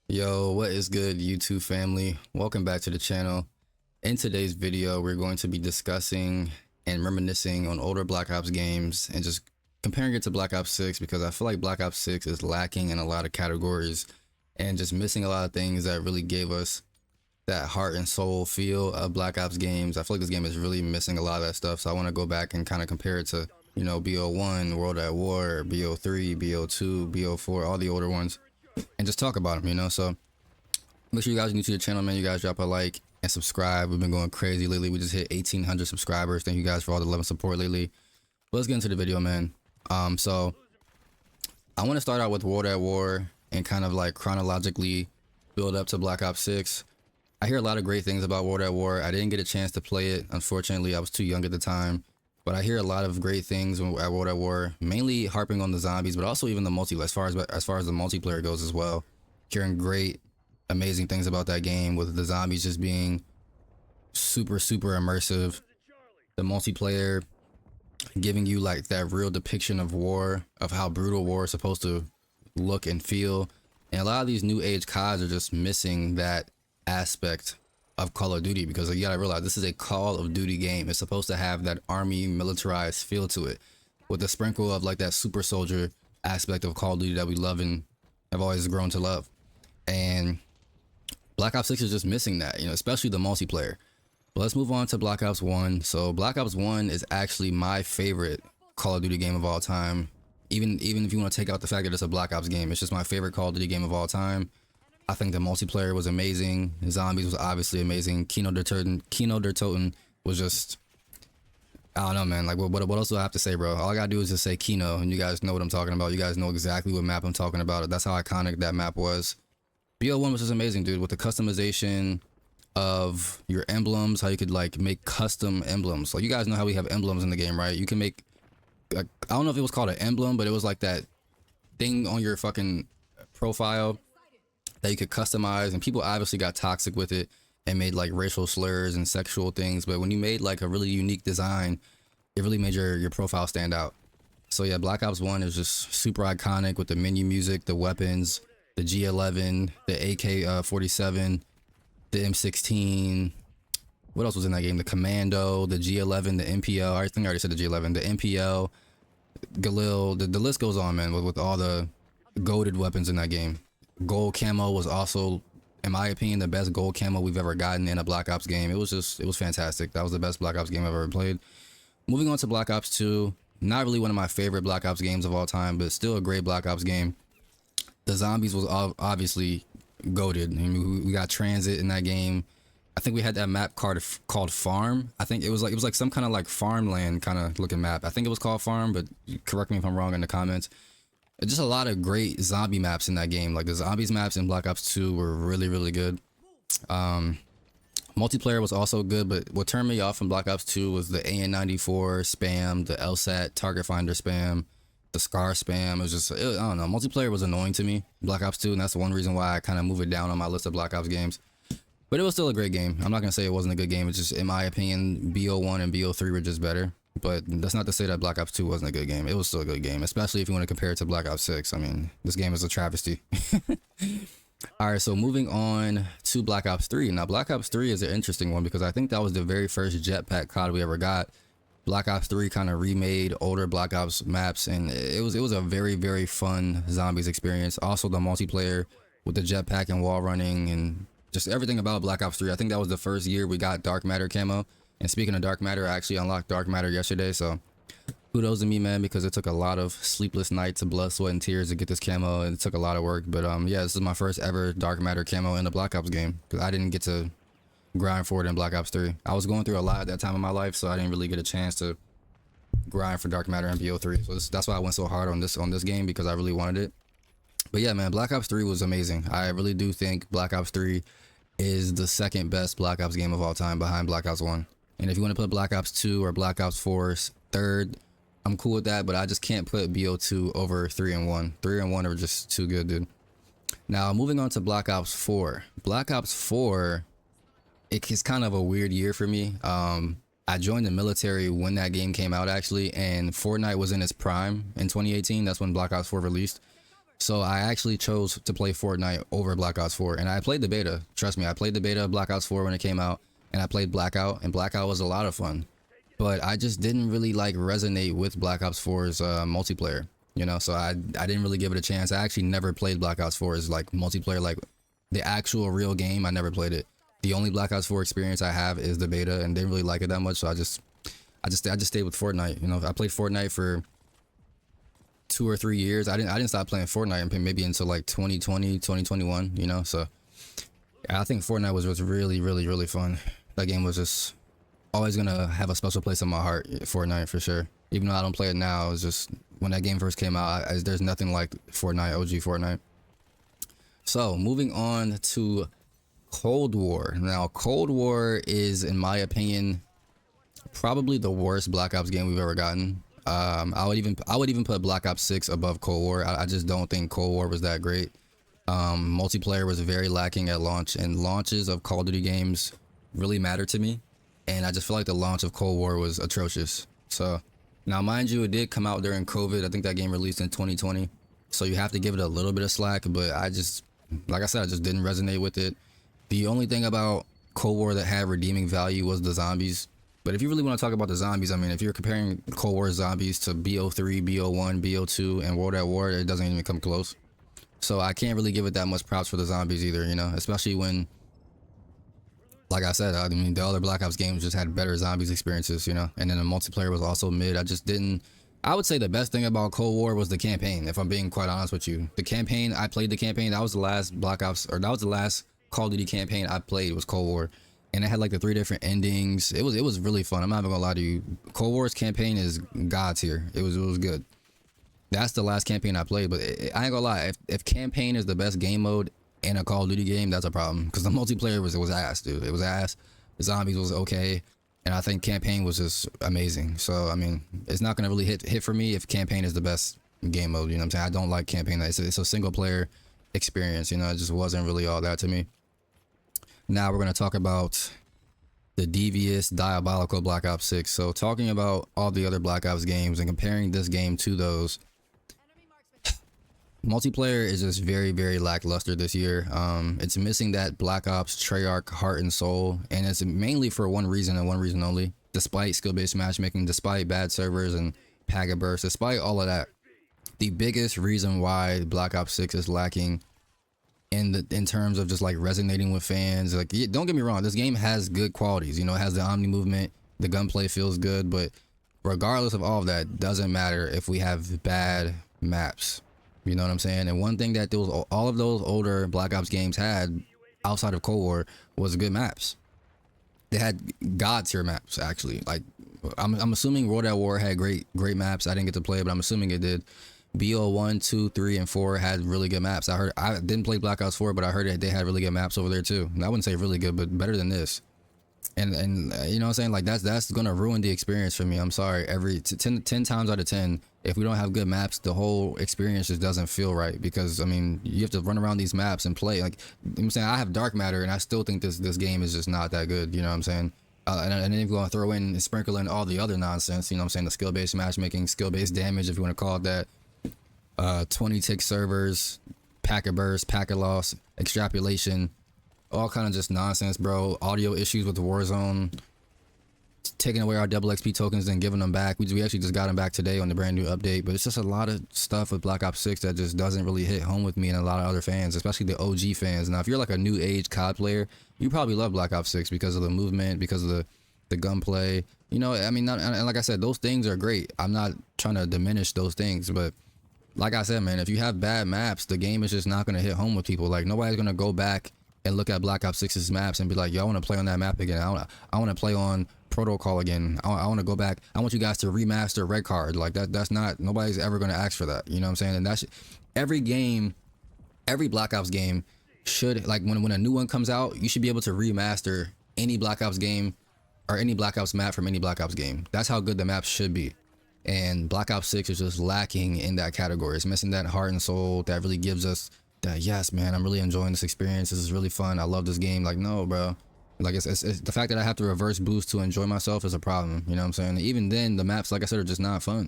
Yo, what is good, YouTube family? Welcome back to the channel. In today's video, we're going to be discussing and reminiscing on older Black Ops games and just comparing it to Black Ops 6 because I feel like Black Ops 6 is lacking in a lot of categories and just missing a lot of things that really gave us that heart and soul feel of Black Ops games. I feel like this game is really missing a lot of that stuff, so I want to go back and kind of compare it to, BO1, World at War, BO3, BO2, BO4, all the older ones, and just talk about them, So make sure you guys are new to the channel, man. You guys drop a like and subscribe. We've been going crazy lately. We just hit 1,800 subscribers. Thank you guys for all the love and support lately. But let's get into the video, man. So I want to start out with World at War and kind of like chronologically build up to Black Ops 6. I hear a lot of great things about World at War. I didn't get a chance to play it. Unfortunately, I was too young at the time. But I hear a lot of great things at World at War, mainly harping on the zombies, but also even the as far as the multiplayer goes as well. Hearing great, amazing things about that game, with the zombies just being super immersive. The multiplayer giving you like that real depiction of war, of how brutal war is supposed to look and feel. And a lot of these new age CODs are just missing that aspect of Call of Duty, because you gotta realize this is a Call of Duty game. It's supposed to have that army militarized feel to it, with a sprinkle of like that super soldier aspect of Call of Duty that we love and have always grown to love. And Black Ops 6 is just missing that, especially the multiplayer. But let's move on to Black Ops 1. So Black Ops 1 is actually my favorite Call of Duty game of all time. Even if you want to take out the fact that it's a Black Ops game, it's just my favorite Call of Duty game of all time. I think the multiplayer was amazing. Zombies was obviously amazing. Kino der Toten was just, I don't know, man. Like, what else do I have to say, bro? All I gotta do is just say Kino, and you guys know what I'm talking about. You guys know exactly what map I'm talking about. That's how iconic that map was. BO1 was just amazing, dude, with the customization of your emblems, how you could like make custom emblems. Like, you guys know how we have emblems in the game, right? You can make, like, I don't know if it was called an emblem, but it was like that thing on your fucking profile that you could customize, and people obviously got toxic with it and made like racial slurs and sexual things. But when you made like a really unique design, it really made your profile stand out. So yeah, Black Ops 1 is just super iconic with the menu music, the weapons, the G11, the AK-47, the M16. What else was in that game? The Commando, the G11, the MPL. I think I already said the G11, the MPL, Galil. The list goes on, man, with all the goated weapons in that game. Gold camo was also, in my opinion, the best gold camo we've ever gotten in a Black Ops game. It was fantastic. That was the best Black Ops game I've ever played. Moving on to Black Ops 2, not really one of my favorite Black Ops games of all time, but still a great Black Ops game. The zombies was obviously goated. I mean, we got transit in that game. I think we had that map called Farm. I think it was like some kind of like farmland kind of looking map. I think it was called Farm, but correct me if I'm wrong in the comments. Just a lot of great zombie maps in that game. Like, the zombies maps in Black Ops 2 were really good. Multiplayer was also good, but what turned me off in Black Ops 2 was the AN94 spam, the LSAT target finder spam, the SCAR spam. It was just, I don't know, multiplayer was annoying to me, Black Ops 2, and that's the one reason why I kind of move it down on my list of Black Ops games. But it was still a great game. I'm not going to say it wasn't a good game. It's just, in my opinion, BO1 and BO3 were just better. But that's not to say that Black Ops 2 wasn't a good game. It was still a good game, especially if you want to compare it to Black Ops 6. I mean, this game is a travesty. All right, so moving on to Black Ops 3. Now, Black Ops 3 is an interesting one because I think that was the very first jetpack COD we ever got. Black Ops 3 kind of remade older Black Ops maps, and it was a very fun zombies experience. Also, the multiplayer with the jetpack and wall running and just everything about Black Ops 3. I think that was the first year we got Dark Matter camo. And speaking of Dark Matter, I actually unlocked Dark Matter yesterday, so kudos to me, man, because it took a lot of sleepless nights of blood, sweat, and tears to get this camo, and it took a lot of work. But yeah, this is my first ever Dark Matter camo in a Black Ops game, because I didn't get to grind for it in Black Ops 3. I was going through a lot at that time in my life, so I didn't really get a chance to grind for Dark Matter in BO3. So that's why I went so hard on this game, because I really wanted it. But yeah, man, Black Ops 3 was amazing. I really do think Black Ops 3 is the second best Black Ops game of all time, behind Black Ops 1. And if you want to put Black Ops 2 or Black Ops 4 third, I'm cool with that, but I just can't put BO2 over 3 and 1. 3 and 1 are just too good, dude. Now, moving on to Black Ops 4. Black Ops 4, it's kind of a weird year for me. I joined the military when that game came out, actually, and Fortnite was in its prime in 2018. That's when Black Ops 4 released. So I actually chose to play Fortnite over Black Ops 4, and I played the beta. Trust me, I played the beta of Black Ops 4 when it came out, and I played Blackout, and Blackout was a lot of fun. But I just didn't really like resonate with Black Ops 4's multiplayer, you know. So I didn't really give it a chance. I actually never played Black Ops 4's like multiplayer, like the actual real game. I never played it. The only Black Ops 4 experience I have is the beta, and didn't really like it that much. So I just stayed with Fortnite. You know, I played Fortnite for 2 or 3 years. I didn't stop playing Fortnite maybe until like 2020, 2021. You know, so yeah, I think Fortnite was really, really, really fun. That game was just always gonna have a special place in my heart. Fortnite for sure. Even though I don't play it now, it's just when that game first came out, there's nothing like Fortnite, OG Fortnite. So moving on to Cold War. Now, Cold War is, in my opinion, probably the worst Black Ops game we've ever gotten. I would even put Black Ops 6 above Cold War. I just don't think Cold War was that great. Multiplayer was very lacking at launch, and launches of Call of Duty games really matter to me. And I just feel like the launch of Cold War was atrocious. So now, mind you, it did come out during COVID. I think that game released in 2020. So you have to give it a little bit of slack, but I just, like I said, I just didn't resonate with it. The only thing about Cold War that had redeeming value was the zombies. But if you really want to talk about the zombies, I mean, if you're comparing Cold War zombies to BO3, BO1, BO2, and World at War, it doesn't even come close. So I can't really give it that much props for the zombies either, you know, especially when, like I said, I mean, the other Black Ops games just had better zombies experiences, you know, and then the multiplayer was also mid. I would say the best thing about Cold War was the campaign, if I'm being quite honest with you. The campaign, I played the campaign, that was the last Black Ops, or that was the last Call of Duty campaign I played, was Cold War. And it had like the 3 different endings. It was really fun. I'm not even gonna lie to you. Cold War's campaign is god tier. It was good. That's the last campaign I played, but I ain't gonna lie. If campaign is the best game mode in a Call of Duty game, that's a problem. Because the multiplayer was ass, dude. It was ass. The zombies was okay, and I think campaign was just amazing. So I mean, it's not gonna really hit for me if campaign is the best game mode. You know what I'm saying? I don't like campaign. It's a single player experience. You know, it just wasn't really all that to me. Now we're going to talk about the devious, diabolical Black Ops 6. So talking about all the other Black Ops games and comparing this game to those, multiplayer is just very, very lackluster this year. It's missing that Black Ops Treyarch heart and soul, and it's mainly for one reason and one reason only. Despite skill-based matchmaking, despite bad servers and packet bursts, despite all of that, the biggest reason why Black Ops 6 is lacking in terms of just like resonating with fans, like, don't get me wrong, this game has good qualities. You know, it has the omni movement, the gunplay feels good, but regardless of all of that, doesn't matter if we have bad maps. You know what I'm saying? And one thing that all of those older Black Ops games had outside of Cold War was good maps. They had god tier maps, actually. Like, I'm assuming World at War had great maps. I didn't get to play, but I'm assuming it did. BO1, 2, 3, and 4 had really good maps. I didn't play Black Ops 4, but I heard that they had really good maps over there too. And I wouldn't say really good, but better than this. And you know what I'm saying? Like, that's gonna ruin the experience for me. I'm sorry. Every 10 times out of 10, if we don't have good maps, the whole experience just doesn't feel right. Because I mean, you have to run around these maps and play. Like, you know what I'm saying, I have dark matter, and I still think this game is just not that good. You know what I'm saying? And then if you're gonna throw in and sprinkle in all the other nonsense, you know what I'm saying, the skill-based matchmaking, skill-based damage, if you want to call it that. 20 tick servers, packet burst, packet loss, extrapolation, all kind of just nonsense, bro. Audio issues with the Warzone, taking away our double XP tokens and giving them back. We actually just got them back today on the brand new update, but it's just a lot of stuff with Black Ops 6 that just doesn't really hit home with me and a lot of other fans, especially the OG fans. Now, if you're like a new age COD player, you probably love Black Ops 6 because of the movement, because of the gunplay. You know, I mean, and like I said, those things are great. I'm not trying to diminish those things, but like I said, man, if you have bad maps, the game is just not going to hit home with people. Like, nobody's going to go back and look at Black Ops 6's maps and be like, yo, I want to play on that map again. I want to play on Protocol again. I want to go back. I want you guys to remaster Red Card. Like, that's not, nobody's ever going to ask for that. You know what I'm saying? And that's, every game, every Black Ops game should, like, when a new one comes out, you should be able to remaster any Black Ops game or any Black Ops map from any Black Ops game. That's how good the maps should be. And Black Ops 6 is just lacking in that category. It's missing that heart and soul that really gives us that, yes, man, I'm really enjoying this experience. This is really fun. I love this game. Like, no, bro. Like, it's the fact that I have to reverse boost to enjoy myself is a problem. You know what I'm saying? Even then, the maps, like I said, are just not fun.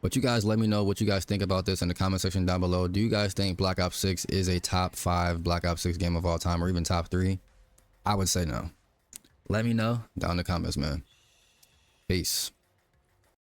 But you guys let me know what you guys think about this in the comment section down below. Do you guys think Black Ops 6 is a top 5 Black Ops 6 game of all time, or even top 3? I would say no. Let me know down in the comments, man. Peace.